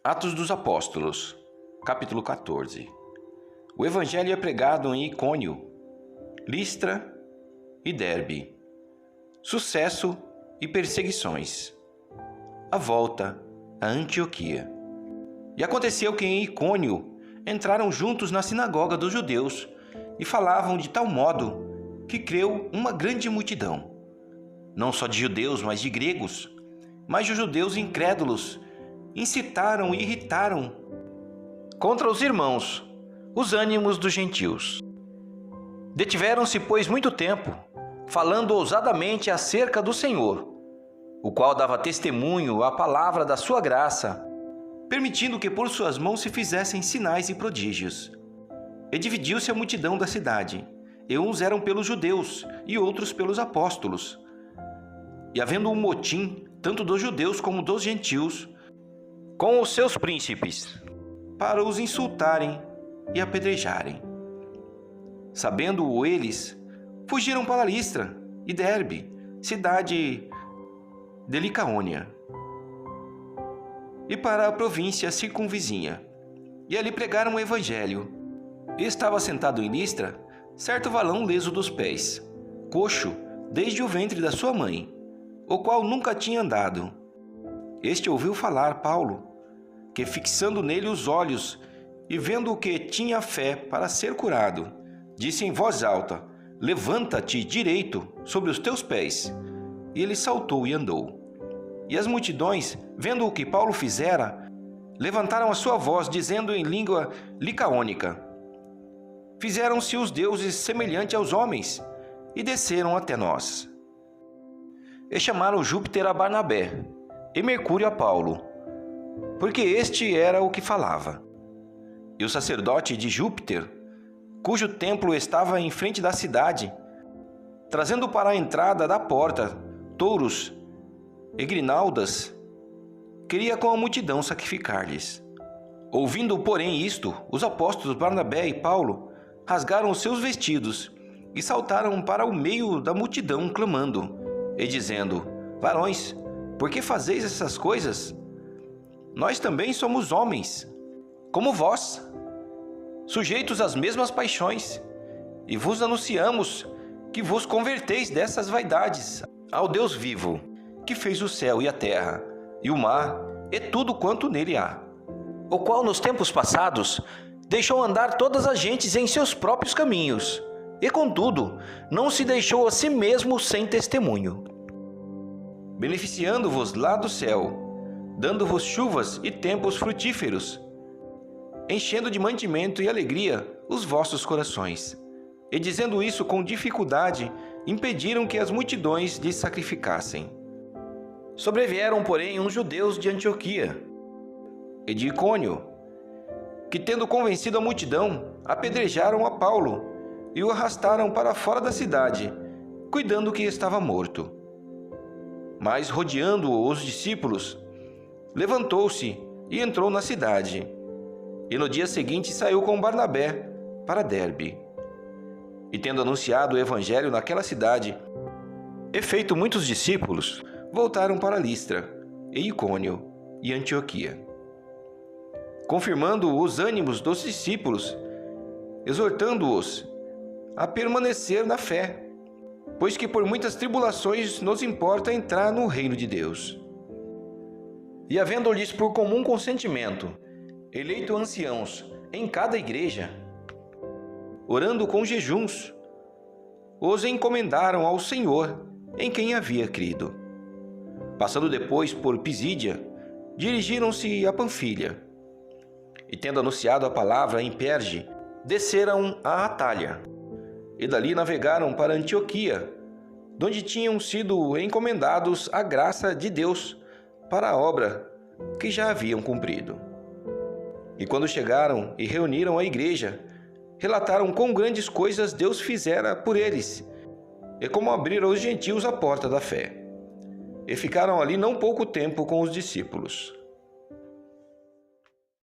Atos dos Apóstolos, capítulo 14. O evangelho é pregado em Icônio, Listra e Derbe. Sucesso e perseguições. A volta a Antioquia. E aconteceu que em Icônio entraram juntos na sinagoga dos judeus e falavam de tal modo que creu uma grande multidão, não só de judeus, mas de gregos. Mas os judeus incrédulos incitaram e irritaram contra os irmãos os ânimos dos gentios. Detiveram-se, pois, muito tempo, falando ousadamente acerca do Senhor, o qual dava testemunho à palavra da sua graça, permitindo que por suas mãos se fizessem sinais e prodígios. E dividiu-se a multidão da cidade, e uns eram pelos judeus e outros pelos apóstolos. E havendo um motim, tanto dos judeus como dos gentios, com os seus príncipes, para os insultarem e apedrejarem. Sabendo-o eles, fugiram para Listra e Derbe, cidade de Licaônia, e para a província circunvizinha, e ali pregaram o evangelho. E estava sentado em Listra certo valão leso dos pés, coxo desde o ventre da sua mãe, o qual nunca tinha andado. Este ouviu falar Paulo, que fixando nele os olhos e vendo que tinha fé para ser curado, disse em voz alta: levanta-te direito sobre os teus pés. E ele saltou e andou. E as multidões, vendo o que Paulo fizera, levantaram a sua voz, dizendo em língua licaônica: fizeram-se os deuses semelhante aos homens, e desceram até nós. E chamaram Júpiter a Barnabé, e Mercúrio a Paulo, porque este era o que falava. E o sacerdote de Júpiter, cujo templo estava em frente da cidade, trazendo para a entrada da porta touros e grinaldas, queria com a multidão sacrificar-lhes. Ouvindo, porém, isto, os apóstolos Barnabé e Paulo rasgaram os seus vestidos e saltaram para o meio da multidão, clamando e dizendo: varões, por que fazeis essas coisas? Nós também somos homens, como vós, sujeitos às mesmas paixões, e vos anunciamos que vos converteis dessas vaidades ao Deus vivo, que fez o céu e a terra, e o mar, e tudo quanto nele há, o qual nos tempos passados deixou andar todas as gentes em seus próprios caminhos, e contudo não se deixou a si mesmo sem testemunho, beneficiando-vos lá do céu, dando-vos chuvas e tempos frutíferos, enchendo de mantimento e alegria os vossos corações. E dizendo isso com dificuldade, impediram que as multidões lhes sacrificassem. Sobrevieram, porém, uns judeus de Antioquia e de Icônio, que, tendo convencido a multidão, apedrejaram a Paulo e o arrastaram para fora da cidade, cuidando que estava morto. Mas, rodeando-o os discípulos, levantou-se e entrou na cidade. E no dia seguinte saiu com Barnabé para Derbe. E tendo anunciado o evangelho naquela cidade, e feito muitos discípulos, voltaram para Listra, e Icônio e Antioquia, confirmando os ânimos dos discípulos, exortando-os a permanecer na fé, pois que por muitas tribulações nos importa entrar no reino de Deus. E havendo-lhes por comum consentimento eleito anciãos em cada igreja, orando com jejuns, os encomendaram ao Senhor em quem havia crido. Passando depois por Pisídia, dirigiram-se a Panfilha, e tendo anunciado a palavra em Perge, desceram a Atália, e dali navegaram para Antioquia, donde tinham sido encomendados à graça de Deus para a obra que já haviam cumprido. E quando chegaram e reuniram a igreja, relataram quão grandes coisas Deus fizera por eles, e como abriram aos gentios a porta da fé. E ficaram ali não pouco tempo com os discípulos.